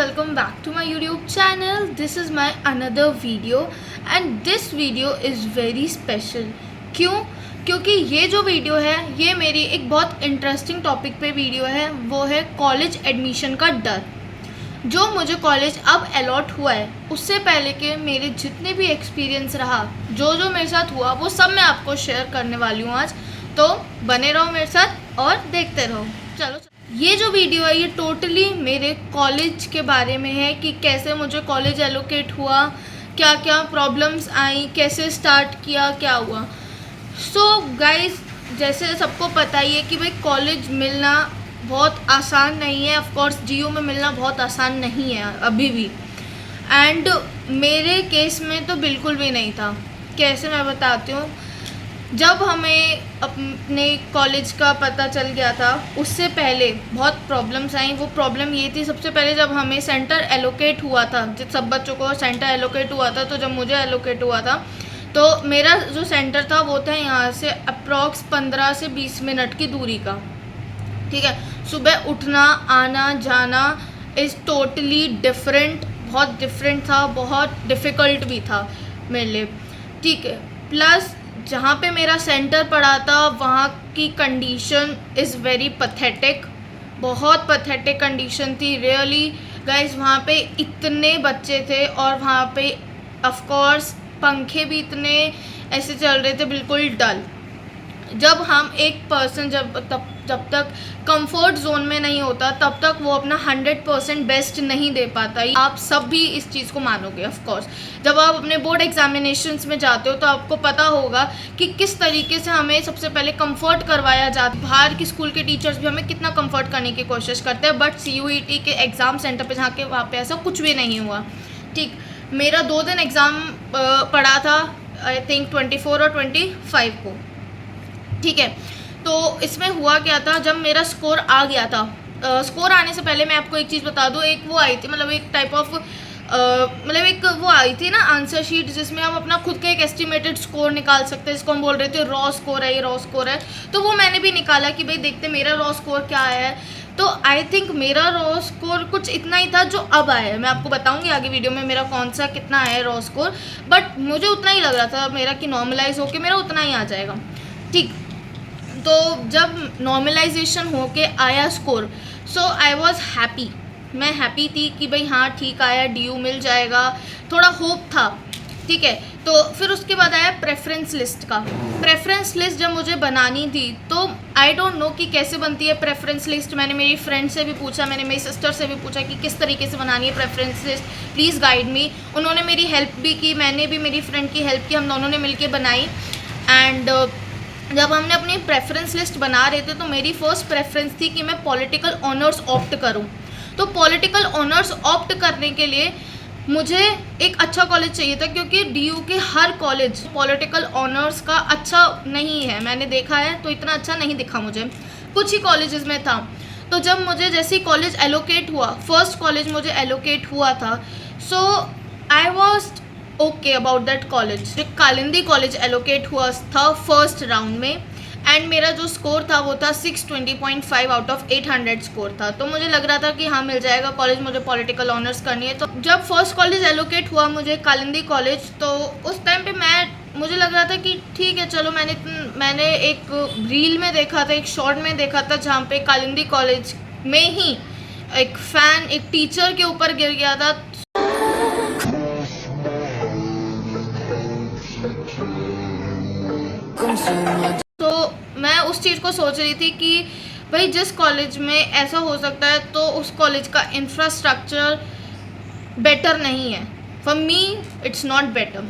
welcome back to my YouTube channel. This is my another video and this video is very special. क्यों? क्योंकि ये जो video है ये मेरी एक बहुत इंटरेस्टिंग टॉपिक पे वीडियो है, वो है कॉलेज एडमिशन का डर। जो मुझे कॉलेज अब अलॉट हुआ है उससे पहले के मेरे जितने भी एक्सपीरियंस रहा, जो मेरे साथ हुआ वो सब मैं आपको शेयर करने वाली हूँ आज। तो बने रहो मेरे साथ और देखते रहो। चलो, ये जो वीडियो है ये टोटली मेरे कॉलेज के बारे में है कि कैसे मुझे कॉलेज एलोकेट हुआ, क्या क्या प्रॉब्लम्स आई, कैसे स्टार्ट किया, क्या हुआ। सो गाइस, जैसे सबको पता ही है कि भाई कॉलेज मिलना बहुत आसान नहीं है। ऑफ कोर्स जीयू में मिलना बहुत आसान नहीं है अभी भी, एंड मेरे केस में तो बिल्कुल भी नहीं था। कैसे, मैं बताती हूँ। जब हमें अपने कॉलेज का पता चल गया था उससे पहले बहुत प्रॉब्लम्स आई। वो प्रॉब्लम ये थी, सबसे पहले जब हमें सेंटर एलोकेट हुआ था, जब सब बच्चों को सेंटर एलोकेट हुआ था, तो जब मुझे एलोकेट हुआ था तो मेरा जो सेंटर था वो था यहाँ से अप्रॉक्स 15 से 20 मिनट की दूरी का। ठीक है, सुबह उठना आना जाना इज़ टोटली डिफरेंट, बहुत डिफरेंट था, बहुत डिफ़िकल्ट भी था मेरे लिए। ठीक है, प्लस जहाँ पे मेरा सेंटर पड़ा था वहाँ की कंडीशन इज़ वेरी पथेटिक, बहुत पथेटिक कंडीशन थी रियली गाइस। वहाँ पे इतने बच्चे थे और वहाँ पे ऑफ कोर्स पंखे भी इतने ऐसे चल रहे थे, बिल्कुल डल। जब हम एक पर्सन जब तक कंफर्ट जोन में नहीं होता तब तक वो अपना 100% बेस्ट नहीं दे पाता। आप सब भी इस चीज़ को मानोगे। ऑफ कोर्स जब आप अपने बोर्ड एग्जामिनेशंस में जाते हो तो आपको पता होगा कि किस तरीके से हमें सबसे पहले कंफर्ट करवाया जाता है। बाहर की स्कूल के टीचर्स भी हमें कितना कंफर्ट करने की कोशिश करते हैं, बट CUET के एग्ज़ाम सेंटर पर जाके वहाँ पर ऐसा कुछ भी नहीं हुआ। ठीक, मेरा 2 दिन एग्ज़ाम पड़ा था, आई थिंक 24 और 25 को। ठीक है, तो इसमें हुआ क्या था, जब मेरा स्कोर आ गया था, स्कोर आने से पहले मैं आपको एक चीज़ बता दूँ। एक वो आई थी, मतलब एक टाइप ऑफ मतलब एक वो आई थी ना आंसर शीट, जिसमें आप अपना खुद का एक एस्टिमेटेड स्कोर निकाल सकते हैं, जिसको हम बोल रहे थे रॉ स्कोर है, ये रॉ स्कोर है। तो वो मैंने भी निकाला कि भाई देखते मेरा रॉ स्कोर क्या आया है। तो आई थिंक मेरा रॉ स्कोर कुछ इतना ही था जो अब आया है। मैं आपको बताऊंगी आगे वीडियो में मेरा कौन सा कितना आया है रॉ स्कोर, बट मुझे उतना ही लग रहा था मेरा कि नॉर्मलाइज होके मेरा उतना ही आ जाएगा। ठीक, तो जब नॉर्मलाइजेशन होके आया score, so I was happy. मैं हैप्पी थी कि भाई हाँ ठीक आया, DU मिल जाएगा, थोड़ा होप था। ठीक है, तो फिर उसके बाद आया प्रेफरेंस लिस्ट का। प्रेफरेंस लिस्ट जब मुझे बनानी थी तो आई डोंट नो कि कैसे बनती है प्रेफरेंस लिस्ट। मैंने मेरी फ्रेंड से भी पूछा, मैंने मेरी सिस्टर से भी पूछा कि किस तरीके से बनानी है preference list, please guide me. उन्होंने मेरी हेल्प भी की, मैंने भी मेरी फ्रेंड की हेल्प की, हम दोनों ने मिलकर बनाई। एंड जब हमने अपनी प्रेफरेंस लिस्ट बना रहे थे तो मेरी फर्स्ट प्रेफरेंस थी कि मैं पॉलिटिकल ऑनर्स ऑप्ट करूं। तो पॉलिटिकल ऑनर्स ऑप्ट करने के लिए मुझे एक अच्छा कॉलेज चाहिए था, क्योंकि DU के हर कॉलेज पॉलिटिकल ऑनर्स का अच्छा नहीं है। मैंने देखा है तो इतना अच्छा नहीं दिखा मुझे, कुछ ही कॉलेजेस में था। तो जब मुझे जैसे ही कॉलेज एलोकेट हुआ, फर्स्ट कॉलेज मुझे एलोकेट हुआ था, so I was okay about that college. Kalindi college allocate हुआ था फर्स्ट राउंड में, एंड मेरा जो स्कोर था वो था 620.5 आउट ऑफ 800 स्कोर था। तो मुझे लग रहा था कि हाँ मिल जाएगा कॉलेज, मुझे पॉलिटिकल ऑनर्स करनी है। तो जब फर्स्ट कॉलेज एलोकेट हुआ मुझे कालिंदी कॉलेज, तो उस टाइम पे मुझे लग रहा था कि ठीक है चलो। मैंने एक रील में देखा था, एक शॉर्ट में देखा था, जहाँ पे कालिंदी कॉलेज में ही एक फ़ैन एक टीचर के ऊपर गिर गया था। तो मैं उस चीज़ को सोच रही थी कि भाई जिस कॉलेज में ऐसा हो सकता है तो उस कॉलेज का इंफ्रास्ट्रक्चर बेटर नहीं है। For me it's not better.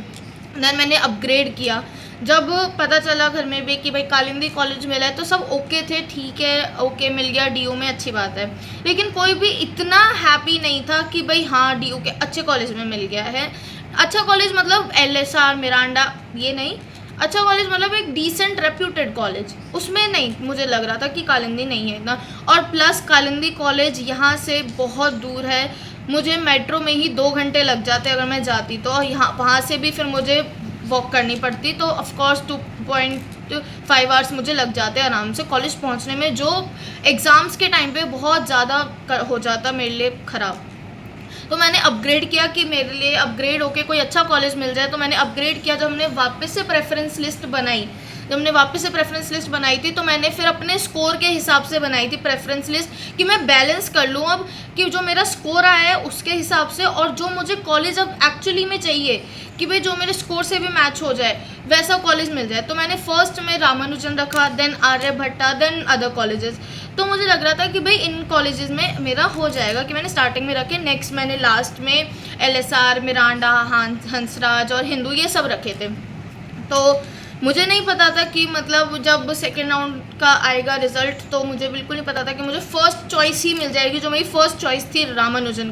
Then मैंने अपग्रेड किया। जब पता चला घर में भी कि भाई कालिंदी कॉलेज मिला है तो सब ओके थे, ठीक है ओके मिल गया DU में, अच्छी बात है। लेकिन कोई भी इतना हैप्पी नहीं था कि भाई हाँ DU के अच्छे कॉलेज में मिल गया है। अच्छा कॉलेज मतलब LSR मिरांडा ये नहीं, अच्छा कॉलेज मतलब एक डिसेंट रेप्यूटेड कॉलेज, उसमें नहीं। मुझे लग रहा था कि कालिंदी नहीं है इतना। और प्लस कालिंदी कॉलेज यहाँ से बहुत दूर है, मुझे मेट्रो में ही 2 घंटे लग जाते अगर मैं जाती तो। यहाँ वहाँ से भी फिर मुझे वॉक करनी पड़ती, तो ऑफकोर्स 2.5 आवर्स मुझे लग जाते आराम से कॉलेज पहुँचने में, जो एग्ज़ाम्स के टाइम पे बहुत ज़्यादा हो जाता मेरे लिए ख़राब। तो मैंने अपग्रेड किया कि मेरे लिए अपग्रेड होके कोई अच्छा कॉलेज मिल जाए। तो मैंने अपग्रेड किया। जब हमने वापस से प्रेफरेंस लिस्ट बनाई, थी, तो मैंने फिर अपने स्कोर के हिसाब से बनाई थी प्रेफरेंस लिस्ट कि मैं बैलेंस कर लूँ अब, कि जो मेरा स्कोर आया है उसके हिसाब से और जो मुझे कॉलेज अब एक्चुअली में चाहिए कि भाई जो मेरे स्कोर से भी मैच हो जाए वैसा कॉलेज मिल जाए। तो मैंने फर्स्ट में रामानुजन रखा, then Aryabhatta, then other colleges. तो मुझे लग रहा था कि भाई इन कॉलेजेस में मेरा हो जाएगा, कि मैंने स्टार्टिंग में रखे। नेक्स्ट मैंने लास्ट में LSR, मिरांडा, हंसराज और हिंदू ये सब रखे थे। तो मुझे नहीं पता था कि मतलब जब सेकेंड राउंड का आएगा रिजल्ट, तो मुझे बिल्कुल नहीं पता था कि मुझे फर्स्ट चॉइस ही मिल जाएगी। जो मेरी फर्स्ट चॉइस थी रामानुजन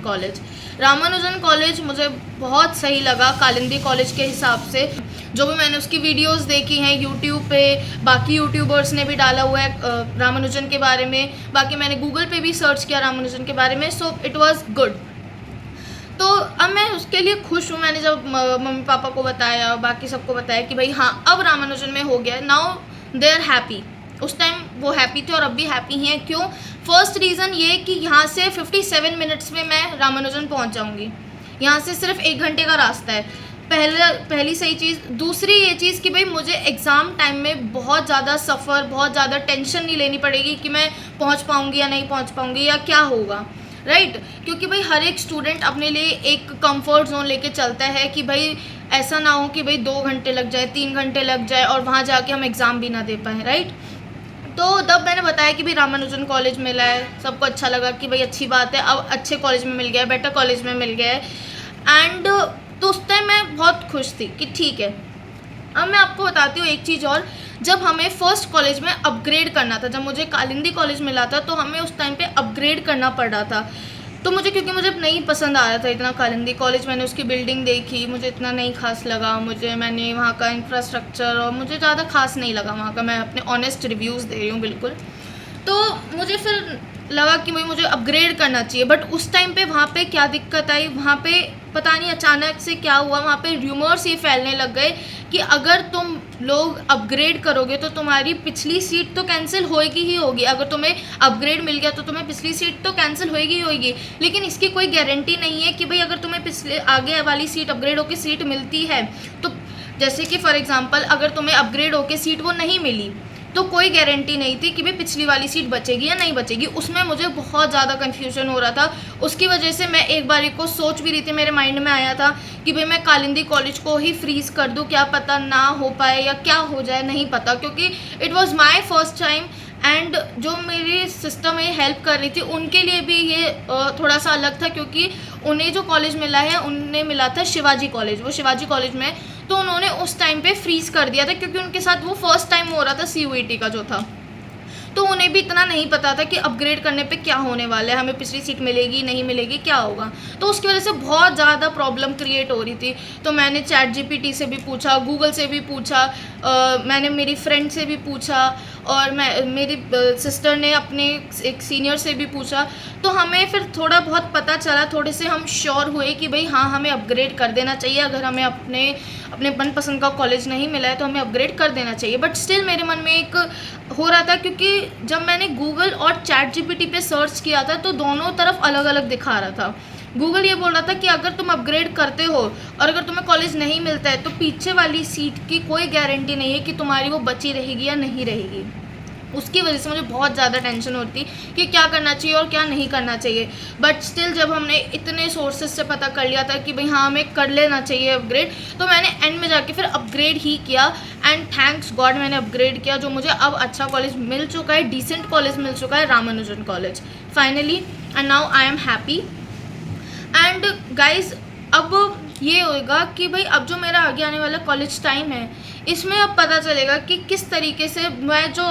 कॉलेज मुझे बहुत सही लगा कालिंदी कॉलेज के हिसाब से। जो भी मैंने उसकी वीडियोस देखी हैं यूट्यूब पे, बाकी यूट्यूबर्स ने भी डाला हुआ है रामानुजन के बारे में, बाकी मैंने गूगल पे भी सर्च किया रामानुजन के बारे में, सो इट वाज गुड। तो अब मैं उसके लिए खुश हूँ। मैंने जब मम्मी पापा को बताया, बाकी सबको बताया कि भाई हाँ अब रामानुजन में हो गया, नाउ दे आर हैप्पी। उस टाइम वो हैप्पी थे और अब भी हैप्पी हैं। क्यों? फर्स्ट रीज़न ये कि यहाँ से 57 मिनट्स में मैं रामानुजन पहुँच जाऊँगी। यहाँ से सिर्फ 1 घंटे का रास्ता है। पहली सही चीज़। दूसरी ये चीज़ कि भाई मुझे एग्ज़ाम टाइम में बहुत ज़्यादा बहुत ज़्यादा टेंशन नहीं लेनी पड़ेगी कि मैं पहुँच पाऊँगी या नहीं पहुँच पाऊँगी या क्या होगा, राइट। क्योंकि भाई हर एक स्टूडेंट अपने लिए एक कंफर्ट जोन लेके चलता है कि भाई ऐसा ना हो कि भाई 2 घंटे लग जाए, 3 घंटे लग जाए और वहाँ जाके हम एग्ज़ाम भी ना दे पाएँ, राइट। तो तब मैंने बताया कि भाई रामानुजन कॉलेज मिला है, सबको अच्छा लगा कि भाई अच्छी बात है, अब अच्छे कॉलेज में मिल गया है, बेटर कॉलेज में मिल गया है। एंड तो उस टाइम मैं बहुत खुश थी कि ठीक है। अब मैं आपको बताती हूँ एक चीज़ और। जब हमें फ़र्स्ट कॉलेज में अपग्रेड करना था, जब मुझे कालिंदी कॉलेज मिला था, तो हमें उस टाइम पे अपग्रेड करना पड़ रहा था। तो मुझे क्योंकि मुझे नहीं पसंद आ रहा था इतना कालिंदी कॉलेज, मैंने उसकी बिल्डिंग देखी, मुझे इतना नहीं खास लगा। मैंने वहाँ का इंफ्रास्ट्रक्चर और मुझे ज़्यादा खास नहीं लगा वहाँ का। मैं अपने ऑनेस्ट रिव्यूज़ दे रही हूँ बिल्कुल। तो मुझे फिर लगा कि भाई मुझे अपग्रेड करना चाहिए। बट उस टाइम पे वहाँ पे क्या दिक्कत आई, वहाँ पे पता नहीं अचानक से क्या हुआ, वहाँ पे र्यूमर्स ये फैलने लग गए कि अगर तुम लोग अपग्रेड करोगे तो तुम्हारी पिछली सीट तो कैंसिल होएगी ही होगी। अगर तुम्हें अपग्रेड मिल गया तो तुम्हें पिछली सीट तो कैंसिल होएगी ही होएगी। लेकिन इसकी कोई गारंटी नहीं है कि भाई अगर तुम्हें पिछले आगे वाली सीट अपग्रेड होकर सीट मिलती है, तो जैसे कि फॉर एग्जांपल अगर तुम्हें अपग्रेड होकर सीट वो नहीं मिली तो कोई गारंटी नहीं थी कि भाई पिछली वाली सीट बचेगी या नहीं बचेगी। उसमें मुझे बहुत ज़्यादा कन्फ्यूजन हो रहा था। उसकी वजह से मैं एक बारी को सोच भी रही थी, मेरे माइंड में आया था कि भाई मैं कालिंदी कॉलेज को ही फ्रीज़ कर दूं, क्या पता ना हो पाए या क्या हो जाए, नहीं पता। क्योंकि it was my first time and जो मेरी सिस्टर में हेल्प कर रही थी उनके लिए भी ये थोड़ा सा अलग था, क्योंकि उन्हें जो कॉलेज मिला है उन्हें मिला था शिवाजी कॉलेज, वो शिवाजी कॉलेज में। तो उन्होंने उस टाइम पे फ्रीज कर दिया था क्योंकि उनके साथ वो फर्स्ट टाइम हो रहा था CUET का जो था। तो उन्हें भी इतना नहीं पता था कि अपग्रेड करने पे क्या होने वाला है, हमें पिछली सीट मिलेगी नहीं मिलेगी, क्या होगा। तो उसकी वजह से बहुत ज़्यादा प्रॉब्लम क्रिएट हो रही थी। तो मैंने ChatGPT से भी पूछा, गूगल से भी पूछा, मैंने मेरी फ्रेंड से भी पूछा और मेरी सिस्टर ने अपने एक सीनियर से भी पूछा। तो हमें फिर थोड़ा बहुत पता चला, थोड़े से हम श्योर हुए कि भाई हाँ हमें अपग्रेड कर देना चाहिए। अगर हमें अपने मनपसंद का कॉलेज नहीं मिला है तो हमें अपग्रेड कर देना चाहिए। बट स्टिल मेरे मन में एक हो रहा था, क्योंकि जब मैंने गूगल और ChatGPT पे सर्च किया था तो दोनों तरफ अलग अलग दिखा रहा था। गूगल ये बोल रहा था कि अगर तुम अपग्रेड करते हो और अगर तुम्हें कॉलेज नहीं मिलता है तो पीछे वाली सीट की कोई गारंटी नहीं है कि तुम्हारी वो बची रहेगी या नहीं रहेगी। उसकी वजह से मुझे बहुत ज़्यादा टेंशन होती कि क्या करना चाहिए और क्या नहीं करना चाहिए। बट स्टिल जब हमने इतने सोर्सेज से पता कर लिया था कि भाई हाँ हमें कर लेना चाहिए अपग्रेड, तो मैंने एंड में जाके फिर अपग्रेड ही किया। एंड थैंक्स गॉड मैंने अपग्रेड किया, जो मुझे अब अच्छा कॉलेज मिल चुका है, डिसेंट कॉलेज मिल चुका है, Ramanujan college finally. And now I am happy. And guys अब ये होगा कि भाई अब जो मेरा आगे आने वाला कॉलेज टाइम है इसमें अब पता चलेगा कि किस तरीके से मैं जो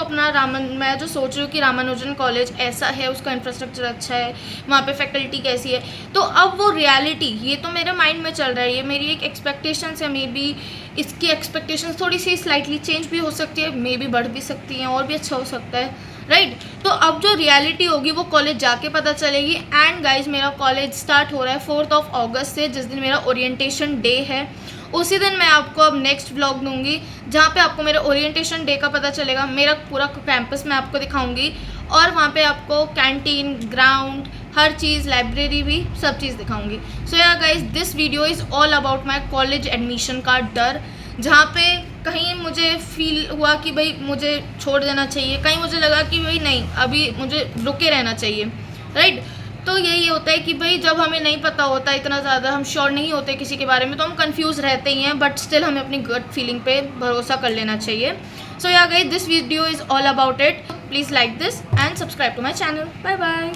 सोच रही हूँ कि रामानुजन कॉलेज ऐसा है, उसका इंफ्रास्ट्रक्चर अच्छा है, वहाँ पे फैकल्टी कैसी है। तो अब वो रियलिटी, ये तो मेरे माइंड में चल रहा है, ये मेरी एक एक्सपेक्टेशंस है। मे बी इसकी एक्सपेक्टेशंस थोड़ी सी स्लाइटली चेंज भी हो सकती है, मे बी बढ़ भी सकती हैं और भी अच्छा हो सकता है, राइट। तो अब जो रियलिटी होगी वो कॉलेज जाके पता चलेगी। एंड गाइज मेरा कॉलेज स्टार्ट हो रहा है 4 अगस्त से, जिस दिन मेरा ओरिएंटेशन डे है। उसी दिन मैं आपको अब नेक्स्ट व्लॉग दूंगी जहाँ पे आपको मेरे ओरिएंटेशन डे का पता चलेगा। मेरा पूरा कैंपस मैं आपको दिखाऊंगी और वहाँ पे आपको कैंटीन, ग्राउंड, हर चीज़, लाइब्रेरी भी, सब चीज़ दिखाऊंगी। सो yeah guys, this video is all about my college admission का डर, जहाँ पे कहीं मुझे फील हुआ कि भाई मुझे छोड़ देना चाहिए, कहीं मुझे लगा कि भाई नहीं, अभी मुझे रुके रहना चाहिए, राइट। तो यही होता है कि भाई जब हमें नहीं पता होता इतना ज़्यादा, हम श्योर नहीं होते किसी के बारे में, तो हम कंफ्यूज रहते ही हैं, बट स्टिल हमें अपनी गट फीलिंग पे भरोसा कर लेना चाहिए। So yeah guys, this video is all about it. Please like this and subscribe to my channel. Bye bye.